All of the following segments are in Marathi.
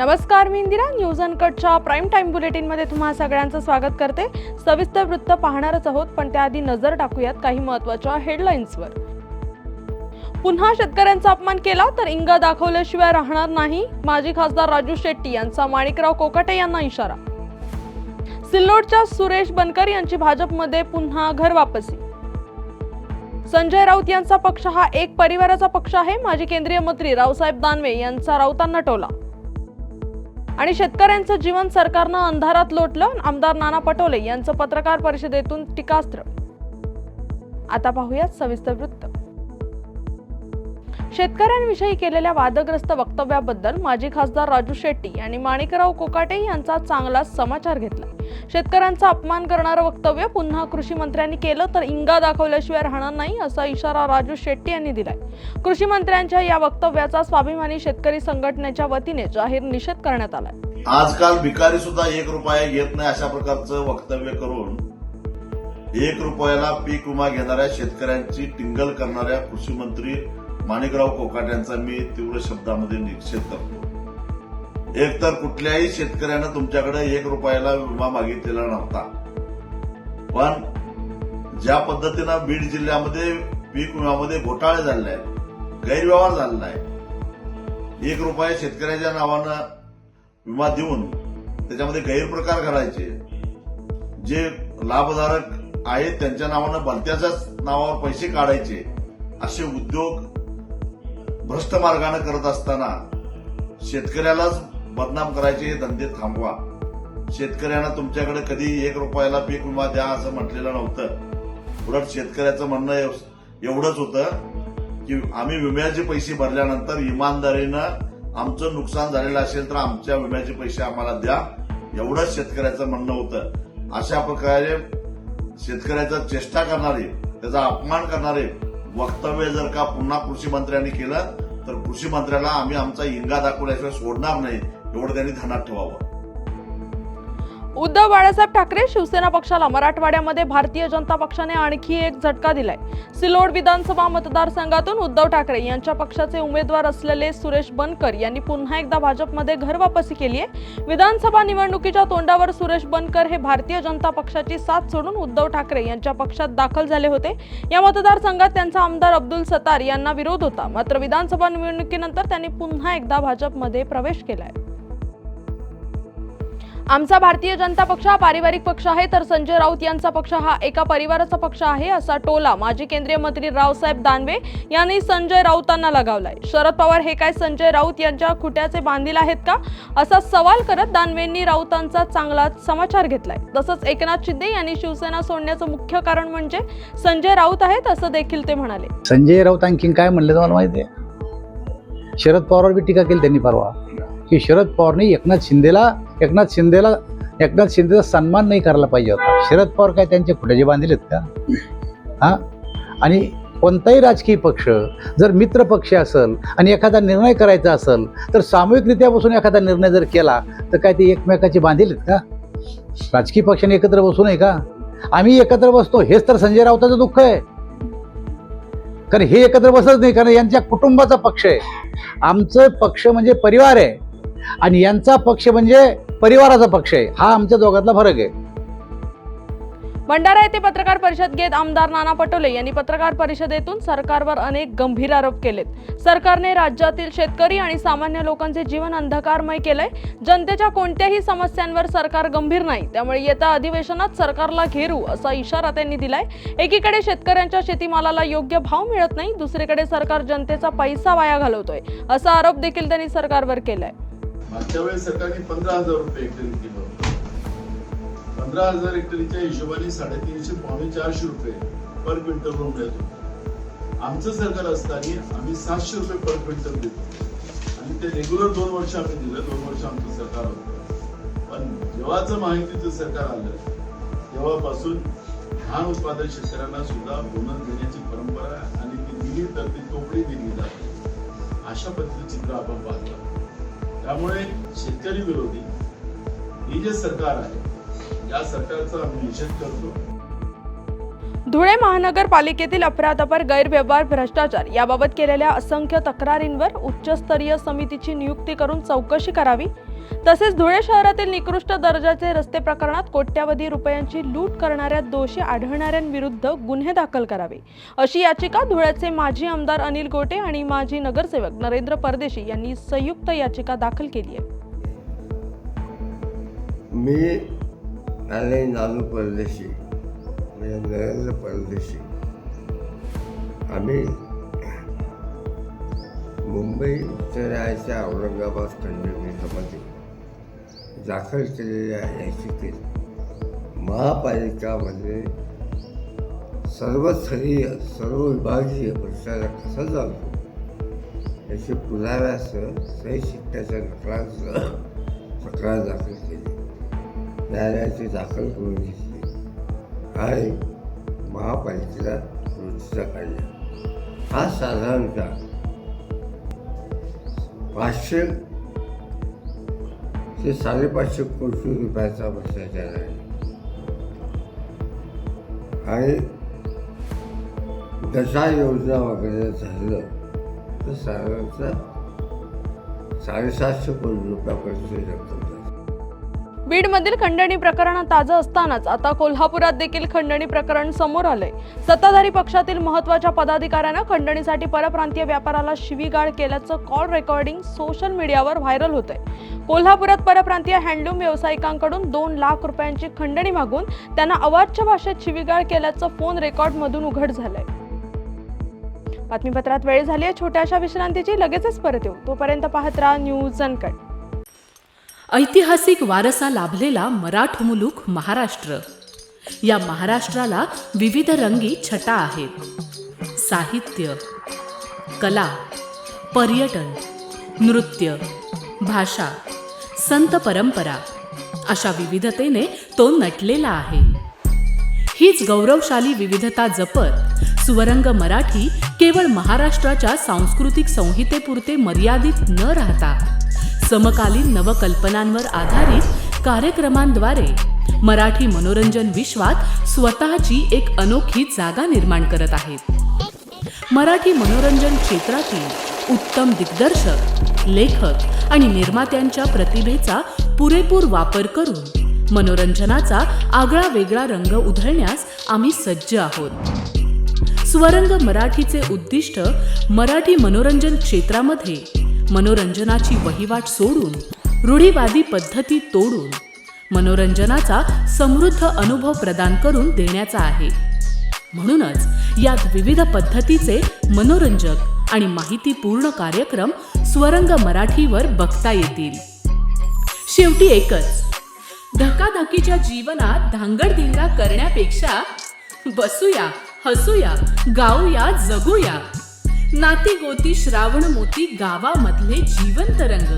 नमस्कार, मी इंदिरा. न्यूज अनकटच्या प्राईम टाइम बुलेटिनमध्ये तुम्हा सगळ्यांचं स्वागत करते. सविस्तर वृत्त पाहणारच आहोत, पण त्याआधी नजर टाकूयात काही महत्त्वाच्या हेडलाईन्सवर. पुन्हा शेतकऱ्यांचा अपमान केला तर इंगा दाखवल्याशिवाय राहणार नाही. माजी खासदार राजू शेट्टी यांचा माणिकराव कोकाटे यांना इशारा. सिल्लोडच्या सुरेश बनकर यांची भाजपमध्ये पुन्हा घर वापसी. संजय राऊत यांचा पक्ष हा एक परिवाराचा पक्ष आहे. माजी केंद्रीय मंत्री रावसाहेब दानवे यांचा राऊतांना टोला. आणि शेतकऱ्यांचं जीवन सरकारनं अंधारात लोटलं. आमदार नाना पटोले यांचं पत्रकार परिषदेतून टीकास्त्र. आता पाहूयात सविस्तर वृत्त. शेतकऱ्यांविषयी केलेल्या वादग्रस्त वक्तव्याबद्दल माजी खासदार राजू शेट्टी यांनी माणिकराव कोकाटे यांचा चांगलाच समाचार घेतला. शेतकऱ्यांचा अपमान करणारं वक्तव्य पुन्हा कृषी मंत्र्यांनी केलं तर इंगा दाखवल्याशिवाय राहणार नाही, असा इशारा राजू शेट्टी यांनी दिलाय. कृषी मंत्र्यांच्या या वक्तव्याचा स्वाभिमानी शेतकरी संघटनेच्या वतीने जाहीर निषेध करण्यात आलाय. आजकाल भिकारी सुद्धा 1 रुपया घेत नाही अशा प्रकारचं वक्तव्य करून 1 रुपयाला पीक विमा घेणाऱ्या शेतकऱ्यांची टिंगल करणाऱ्या कृषी मंत्री माणिकराव कोकाटे यांचा मी तीव्र शब्दामध्ये निषेध करतो. एकतर कुठल्याही शेतकऱ्यानं तुमच्याकडे 1 रुपयाला विमा मागितलेला नव्हता, पण ज्या पद्धतीनं बीड जिल्ह्यामध्ये पीक विम्यामध्ये घोटाळे झाले आहेत, गैरव्यवहार झालेला आहे, 1 रुपया शेतकऱ्याच्या नावानं विमा देऊन त्याच्यामध्ये गैरप्रकार करायचे, जे लाभधारक आहेत त्यांच्या नावानं भलत्याच्याच नावावर पैसे काढायचे, असे उद्योग भ्रष्ट मार्गाने करत असताना शेतकऱ्यालाच बदनाम करायचे हे धंदे थांबवा. शेतकऱ्यांना तुमच्याकडे कधी 1 रुपयाला पीक विमा द्या असं म्हटलेलं नव्हतं. उलट शेतकऱ्याचं म्हणणं एवढंच होतं की आम्ही विम्याचे पैसे भरल्यानंतर इमानदारीनं आमचं नुकसान झालेलं असेल तर आमच्या विम्याचे पैसे आम्हाला द्या, एवढंच शेतकऱ्याचं म्हणणं होतं. अशा प्रकारे शेतकऱ्याचा चेष्टा करणारे, त्याचा अपमान करणारे वक्तव्य जर का पुन्हा कृषी मंत्र्यांनी केलं तर कृषी मंत्र्याला आम्ही आमचा इंगा दाखवल्याशिवाय सोडणार नाही, एवढं त्यांनी ध्यानात ठेवावं. उद्धव बाळासाहेब ठाकरे शिवसेना पक्षाला मराठवाड्यामध्ये भारतीय जनता पक्षाने आणखी एक झटका दिलाय. सिल्लोड विधानसभा मतदारसंघातून उद्धव ठाकरे यांच्या पक्षाचे उमेदवार असलेले सुरेश बनकर यांनी पुन्हा एकदा भाजपमध्ये घर वापसी केली आहे. विधानसभा निवडणुकीच्या तोंडावर सुरेश बनकर हे भारतीय जनता पक्षाची साथ सोडून उद्धव ठाकरे यांच्या पक्षात दाखल झाले होते. या मतदारसंघात त्यांचा आमदार अब्दुल सत्तार यांना विरोध होता. मात्र विधानसभा निवडणुकीनंतर त्यांनी पुन्हा एकदा भाजपमध्ये प्रवेश केलाय. आमचा भारतीय जनता पक्ष हा पारिवारिक पक्ष आहे, तर संजय राऊत यांचा पक्ष हा एका परिवाराचा पक्ष आहे, असा टोला माजी केंद्रीय मंत्री रावसाहेब दानवे यांनी संजय राऊतांना लगावलाय. शरद पवार हे काय संजय राऊत यांच्या खुट्याचे बांधील आहेत का, असा सवाल करत दानवेंनी राऊतांचा चांगलाच समाचार घेतलाय. तसंच एकनाथ शिंदे यांनी शिवसेना सोडण्याचं मुख्य कारण म्हणजे संजय राऊत आहेत, असं देखील ते म्हणाले. संजय राऊत आणखीन काय म्हणले तुम्हाला माहिती आहे? शरद पवारवर बी टीका केली त्यांनी परवा, की शरद पवारने एकनाथ शिंदेचा सन्मान नाही करायला पाहिजे होता. शरद पवार काय त्यांचे खुट्याचे बांधलेत का? हा, आणि कोणताही राजकीय पक्ष जर मित्र पक्ष असेल आणि एखादा निर्णय करायचा असेल तर सामूहिकरित्या बसून एखादा निर्णय जर केला तर काय ते एकमेकाचे बांधलेत का? राजकीय पक्षाने एकत्र बसू नये का? आम्ही एकत्र बसतो, हेच तर संजय राऊताचं दुःख आहे. कारण हे एकत्र बसत नाही, कारण यांच्या कुटुंबाचा पक्ष आहे. आमचं पक्ष म्हणजे परिवार आहे आणि यांचा पक्ष म्हणजे परिवाराचा पक्ष आहे. हा आमच्या दोघातला फरक आहे. भंडारा येथे पत्रकार परिषद घेत आमदार नाना पटोले यांनी पत्रकार परिषदेतून सरकारवर अनेक गंभीर आरोप केलेत. सरकारने राज्यातील शेतकरी आणि सामान्य लोकांचे जीवन अंधकारमय केलंय. जनतेच्या कोणत्याही समस्यांवर सरकार गंभीर नाही, त्यामुळे येत्या अधिवेशनात सरकारला घेरू, असा इशारा त्यांनी दिलाय. एकीकडे शेतकऱ्यांच्या शेतीमालाला योग्य भाव मिळत नाही, दुसरीकडे सरकार जनतेचा पैसा वाया घालवतोय, असा आरोप देखील त्यांनी सरकारवर केलाय. मागच्या वेळेस सरकारने 15,000 रुपये हेक्टरी दिलं होतं. 15,000 हेक्टरीच्या हिशोबाने 350 पावणे 400 रुपये पर क्विंटल मिळत होतं. आमचं सरकार असताना आम्ही 700 रुपये पर क्विंटल देतो आणि ते रेग्युलर 2 वर्ष आम्ही दिलं. 2 वर्ष आमचं सरकार होतं. पण जेव्हाचं महायुतीचं सरकार आलं तेव्हापासून धान उत्पादक शेतकऱ्यांना सुद्धा बोनस देण्याची परंपरा आणि ती दिली तर ती तोकडी दिली जाते, अशा पद्धतीचं चित्र आपण पाहतो. त्यामुळे शेतकरी विरोधी हे जे सरकार आहे, या सरकारचा आम्ही निषेध करतो. धुळे महानगरपालिकेतील अफरातफर गैरव्यवहार भ्रष्टाचार याबाबत केलेल्या असंख्य तक्रारींवर उच्चस्तरीय समितीची नियुक्ती करून चौकशी करावी, तसेच धुळे शहरातील निकृष्ट दर्जाचे रस्ते प्रकरणात कोट्यावधी रुपयांची लूट करणाऱ्या दोषी आढळणाऱ्यांविरुद्ध गुन्हे दाखल करावे, अशी याचिका धुळ्याचे माजी आमदार अनिल गोटे आणि माजी नगरसेवक नरेंद्र परदेशी यांनी संयुक्त याचिका दाखल केली आहे. मी आणि नानू परदेशी म्हणजे नरेंद्र परदेशी आम्ही मुंबई उच्च न्यायालयाच्या औरंगाबाद खंडपीठामध्ये दाखल केलेल्या याचिकेत महापालिकामध्ये सर्वस्तरीय सर्व विभागीय भ्रष्टाचार कसा चालतो याची पुराव्यासह सही शिक्क्याच्या नकलांसह तक्रार दाखल केली. न्यायालयाची दाखल करून घेतली आणि महापालिकेला नोटिसा काढल्या. हा साधारणतः 500 ते 550 कोटी रुपयाचा भ्रष्टाचार आहे आणि दशा योजना वगैरे झालं तर साधारणतः 750 कोटी रुपयापर्यंत रक्कम जाते. बीडमधील खंडणी प्रकरण ताजं असतानाच आता कोल्हापुरात देखील खंडणी प्रकरण समोर आलंय. सत्ताधारी पक्षातील महत्त्वाच्या पदाधिकाऱ्यानं खंडणीसाठी परप्रांतीय व्यापाराला शिवीगाळ केल्याचं कॉल रेकॉर्डिंग सोशल मीडियावर व्हायरल होतंय. कोल्हापुरात परप्रांतीय हँडलूम व्यावसायिकांकडून 2 लाख रुपयांची खंडणी मागून त्यांना अवाच्य भाषेत शिवीगाळ केल्याचं फोन रेकॉर्डमधून उघड झालंय. बातमीपत्रात वेळ झाली आहे छोट्याशा विश्रांतीची, लगेचच परत येऊ. तोपर्यंत पाहत राहा न्यूज अनकट. ऐतिहासिक वारसा लाभलेला मराठ मुलूक महाराष्ट्र. या महाराष्ट्राला विविध रंगी छटा आहेत. साहित्य, कला, पर्यटन, नृत्य, भाषा, संत परंपरा अशा विविधतेने तो नटलेला आहे. हीच गौरवशाली विविधता जपत सुवरंग मराठी केवळ महाराष्ट्राच्या सांस्कृतिक संहितेपुरते मर्यादित न राहता समकालीन नवकल्पनांवर आधारित कार्यक्रमांद्वारे मराठी मनोरंजन विश्वात स्वतःची एक अनोखी जागा निर्माण करत आहेत. मराठी मनोरंजन क्षेत्रातील उत्तम दिग्दर्शक, लेखक आणि निर्मात्यांच्या प्रतिभेचा पुरेपूर वापर करून मनोरंजनाचा आगळा वेगळा रंग उधळण्यास आम्ही सज्ज आहोत. स्वरंग मराठीचे उद्दिष्ट मराठी मनोरंजन क्षेत्रामध्ये मनोरंजनाची वहिवाट सोडून, रूढीवादी पद्धती तोडून मनोरंजनाचा समृद्ध अनुभव प्रदान करून देण्याचा आहे. म्हणूनच यात विविध पद्धतीचे मनोरंजक आणि माहितीपूर्ण कार्यक्रम स्वरंग मराठीवर बघता येतील. शेवटी एकच, धकाधकीच्या जीवनात धांगडधिंगा करण्यापेक्षा बसूया, हसूया, गाऊया, जगूया. नाती गोती श्रावण मोती गावामधले जिवंत रंग.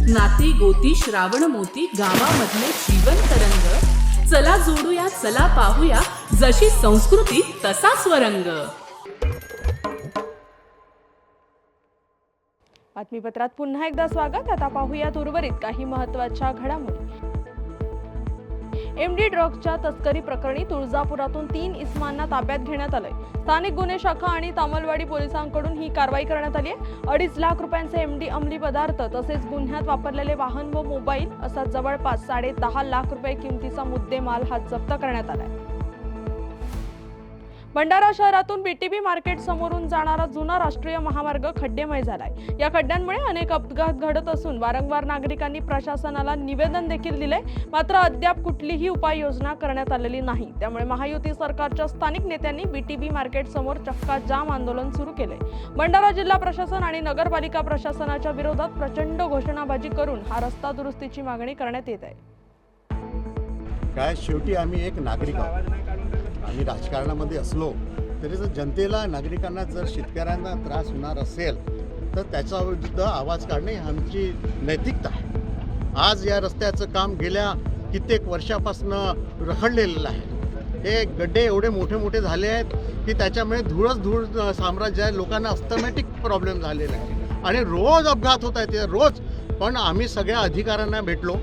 नाती गोती श्रावण मोती गावामधले जिवंत रंग. चला जोडूया, चला पाहूया, जशी संस्कृती तसा स्वरंग. बातमीपत्रात पुन्हा एकदा स्वागत. आता पाहूयात उर्वरित काही महत्त्वाच्या घडामोडी. MD ड्रग्जच्या तस्करी प्रकरणी तुळजापुरातून 3 इस्मांना ताब्यात घेण्यात आलंय. स्थानिक गुन्हे शाखा आणि तामलवाडी पोलिसांकडून ही कारवाई करण्यात आली आहे. 2.5 लाख रुपयांचे MD अंमली पदार्थ तसेच गुन्ह्यात वापरलेले वाहन व मोबाईल असा जवळपास 10.5 लाख रुपये किमतीचा मुद्देमाल हा जप्त करण्यात आलाय. भंडारा शहरातून BTB मार्केट समोरून जाणारा जुना राष्ट्रीय महामार्ग खड्डेमय झालाय. या खड्ड्यांमुळे अनेक अपघात घडत असून वारंवार नागरिकांनी प्रशासनाला निवेदन देखील दिले, मात्र अद्याप कुठलीही उपाययोजना करण्यात आलेली नाही. त्यामुळे महायुती सरकारच्या स्थानिक नेत्यांनी BTB मार्केट समोर चक्का जाम आंदोलन सुरू केले. भंडारा जिल्हा प्रशासन आणि नगरपालिका प्रशासनाच्या विरोधात प्रचंड घोषणाबाजी करून हा रस्ता दुरुस्तीची मागणी करण्यात येत आहे. काय शेवटी आम्ही एक नागरिक आहोत. आम्ही राजकारणामध्ये असलो तरी जर जनतेला, नागरिकांना, जर शेतकऱ्यांना त्रास होणार असेल तर त्याच्या विरुद्ध आवाज काढणे ही आमची नैतिकता आहे. आज या रस्त्याचं काम गेल्या कित्येक वर्षापासून रखडलेलं आहे. हे गड्डे एवढे मोठे मोठे झाले आहेत की त्याच्यामुळे धूळ साम्राज्य आहे. लोकांना अस्थमॅटिक प्रॉब्लेम झालेला आहे आणि रोज अपघात होत आहेत, रोज. पण आम्ही सगळ्या अधिकाऱ्यांना भेटलो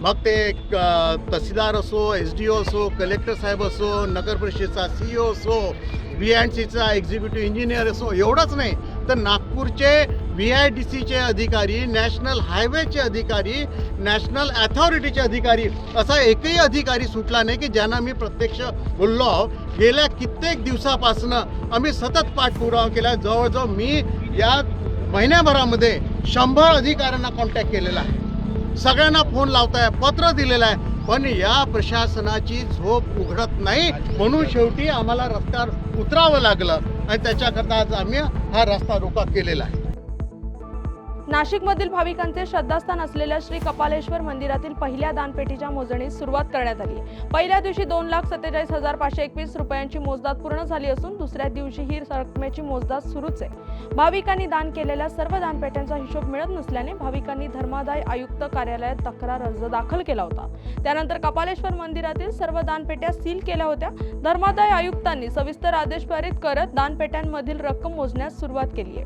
मग ते तहसीलदार असो, SDO असो, कलेक्टर साहेब असो, नगर परिषदेचा CEO असो, B&Cचा एक्झिक्युटिव्ह इंजिनियर असो, एवढंच नाही तर नागपूरचे VIDCचे अधिकारी, नॅशनल हायवेचे अधिकारी, नॅशनल अथॉरिटीचे अधिकारी, असा एकही अधिकारी सुटला नाही की ज्यांना मी प्रत्यक्ष बोललो. गेल्या कित्येक दिवसापासनं आम्ही सतत पाठपुरावा केला. जवळजवळ मी या महिन्याभरामध्ये 100 अधिकाऱ्यांना कॉन्टॅक्ट केलेला आहे. सगळ्यांना फोन लावताय, पत्र दिलेलं आहे, पण या प्रशासनाची झोप उघडत नाही. म्हणून शेवटी आम्हाला रस्त्यावर उतरावं लागलं आणि त्याच्याकरता आज आम्ही हा रस्ता रोका केलेला आहे. नाशिकमधील भाविकांचे श्रद्धास्थान असलेल्या श्री कपालेश्वर मंदिरातील पहिल्या दानपेटीच्या मोजणीस सुरुवात करण्यात आली. पहिल्या दिवशी 2,47,521 रुपयांची मोजदाद पूर्ण झाली असून दुसऱ्या दिवशी ही रकमेची मोजदाद सुरूच आहे. भाविकांनी दान केलेल्या सर्व दानपेट्यांचा हिशोब मिळत नसल्याने भाविकांनी धर्मादाय आयुक्त कार्यालयात तक्रार अर्ज दाखल केला होता. त्यानंतर कपालेश्वर मंदिरातील सर्व दानपेट्या सील केल्या होत्या. धर्मादाय आयुक्तांनी सविस्तर आदेश पारित करत दानपेट्यांमधील रक्कम मोजण्यास सुरुवात केली आहे.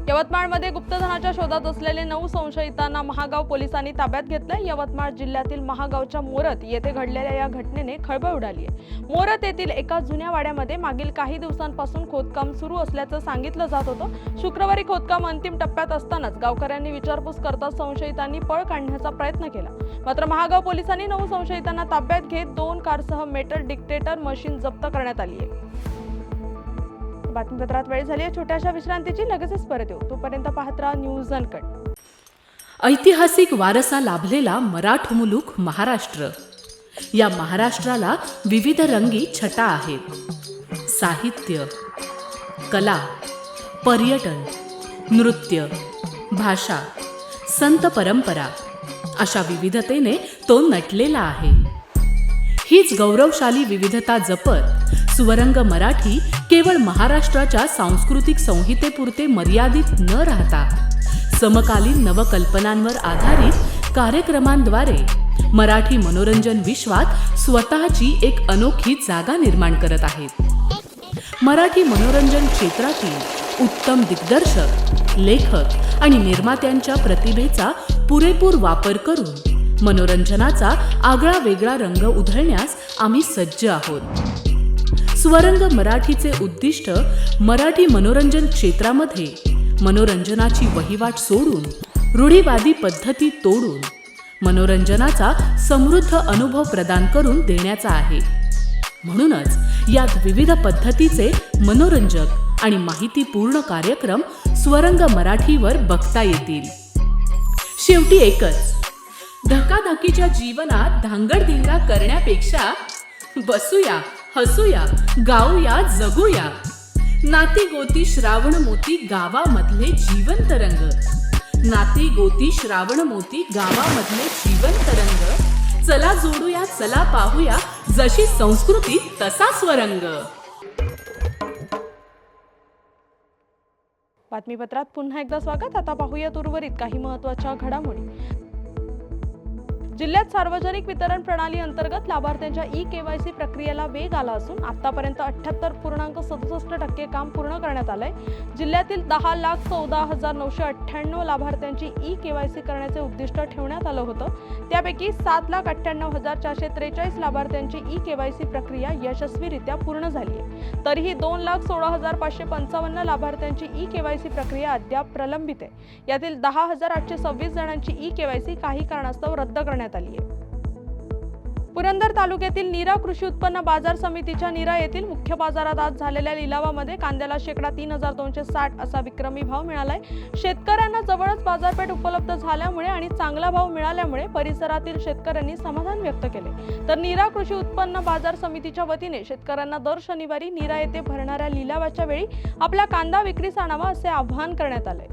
यवतमाळमध्ये गुप्तधनाच्या शोधात असलेले 9 संशयितांना महागाव पोलिसांनी ताब्यात घेतलंय. यवतमाळ जिल्ह्यातील महागावच्या मोरत येथे घडलेल्या या घटनेने खळबळ उडाली आहे. मोरत येथील एका जुन्या वाड्यामध्ये मागील काही दिवसांपासून खोदकाम सुरू असल्याचं सांगितलं जात होतं. शुक्रवारी खोदकाम अंतिम टप्प्यात असतानाच गावकऱ्यांनी विचारपूस करता संशयितांनी पळ काढण्याचा प्रयत्न केला. मात्र महागाव पोलिसांनी 9 संशयितांना ताब्यात घेत 2 कारसह मेटल डिटेक्टर मशीन जप्त करण्यात आली आहे. बातमीपत्रात वेळ झाली आहे छोट्याशा विश्रांतीची. लगेचच परत येऊ. तोपर्यंत पाहत राहा न्यूज अनकट. ऐतिहासिक वारसा लाभलेला मराठ मुलूक महाराष्ट्र. या महाराष्ट्राला विविध रंगी छटा आहेत. साहित्य, कला, पर्यटन, नृत्य, भाषा, संत परंपरा अशा विविधतेने तो नटलेला आहे. हीच गौरवशाली विविधता जपत स्वरंग मराठी केवळ महाराष्ट्राच्या सांस्कृतिक संहितेपुरते मर्यादित न राहता समकालीन नवकल्पनांवर आधारित कार्यक्रमांद्वारे मराठी मनोरंजन विश्वात स्वतःची एक अनोखी जागा निर्माण करत आहेत. मराठी मनोरंजन क्षेत्रातील उत्तम दिग्दर्शक, लेखक आणि निर्मात्यांच्या प्रतिभेचा पुरेपूर वापर करून मनोरंजनाचा आगळा वेगळा रंग उधळण्यास आम्ही सज्ज आहोत. स्वरंग मराठीचे उद्दिष्ट मराठी मनोरंजन क्षेत्रामध्ये मनोरंजनाची वहिवाट सोडून रूढीवादी पद्धती तोडून मनोरंजनाचा समृद्ध अनुभव प्रदान करून देण्याचा आहे. म्हणूनच यात विविध पद्धतीचे मनोरंजक आणि माहितीपूर्ण कार्यक्रम स्वरंग मराठीवर बघता येतील. शेवटी एकच, धकाधकीच्या जीवनात धांगडधिंगा करण्यापेक्षा बसूया, हसूया, गाऊया, जगूया. नाती गोती श्रावण मोती गावामधले जीवंत रंग. नाती गोती श्रावण मोती गावामधले जीवंत रंग. चला जोडूया, चला पाहूया, जशी संस्कृती तसा स्वरंग. बातमीपत्रात पुन्हा एकदा स्वागत. आता पाहूयात उर्वरित काही महत्त्वाच्या घडामोडी. जिल्ह्यात सार्वजनिक वितरण प्रणाली अंतर्गत लाभार्थ्यांच्या KYC प्रक्रियेला वेग आला असून आतापर्यंत 78.67% काम पूर्ण करण्यात आलंय. जिल्ह्यातील 10,14,998 लाभार्थ्यांची KYC करण्याचे उद्दिष्ट ठेवण्यात आलं होतं. त्यापैकी 7,98,443 लाभार्थ्यांची KYC प्रक्रिया यशस्वीरित्या पूर्ण झाली आहे. तरीही 2,16,555 लाभार्थ्यांची KYC प्रक्रिया अद्याप प्रलंबित आहे. यातील 10,826 जणांची KYC काही कारणास्तव रद्द करण्यात आली आहे. पुरंदर तालुक्यातील नीरा कृषी उत्पन्न बाजार समितीच्या नीरा येथील मुख्य बाजारात आज झालेल्या लिलावामध्ये कांद्याला शेकडा 3,260 असा विक्रमी भाव मिळालाय. शेतकऱ्यांना जवळच बाजारपेठ उपलब्ध झाल्यामुळे आणि चांगला भाव मिळाल्यामुळे परिसरातील शेतकऱ्यांनी समाधान व्यक्त केले. तर नीरा कृषी उत्पन्न बाजार समितीच्या वतीने शेतकऱ्यांना दर शनिवारी नीरा येथे भरणाऱ्या लिलावाच्या वेळी आपला कांदा विक्रीस आणावा असे आवाहन करण्यात आले.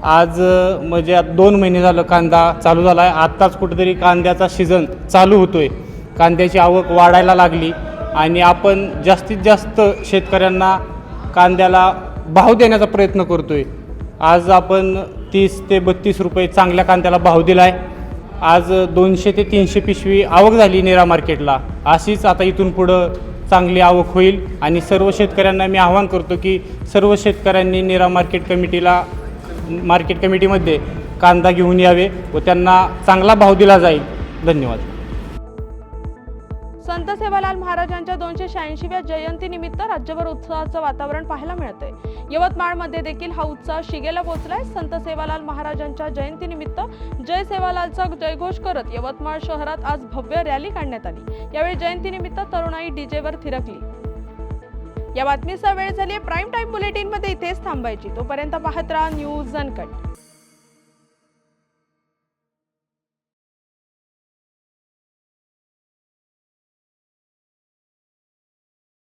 आज म्हणजे 2 महिने झालं कांदा चालू झाला आहे. आत्ताच कुठेतरी कांद्याचा सीझन चालू होतोय. कांद्याची आवक वाढायला लागली आणि आपण जास्तीत जास्त शेतकऱ्यांना कांद्याला भाव देण्याचा प्रयत्न करतोय. आज आपण 30 ते 32 रुपये चांगल्या कांद्याला भाव दिला आहे. आज 200 ते 300 पिशवी आवक झाली नीरा मार्केटला. अशीच आता इथून पुढं चांगली आवक होईल आणि सर्व शेतकऱ्यांना मी आवाहन करतो की सर्व शेतकऱ्यांनी नीरा मार्केट कमिटीमध्ये कांदा घेऊन यावे व त्यांना चांगला भाव दिला जाईल. धन्यवाद. संत सेवालाल महाराजांच्या 286व्या जयंतीनिमित्त राज्यभर उत्साहाचं वातावरण पाहायला मिळतंय. यवतमाळमध्ये देखील हा उत्साह शिगेला पोहोचलाय. संत सेवालाल महाराजांच्या जयंतीनिमित्त जय सेवालालचा जयघोष करत यवतमाळ शहरात आज भव्य रॅली काढण्यात आली. यावेळी जयंतीनिमित्त तरुणाई डीजेवर थिरकली. या बातमीचा वेळ झाली. प्राईम टाइम बुलेटिनमध्ये इथेच थांबायची. तोपर्यंत पाहत राहा न्यूज अनकट.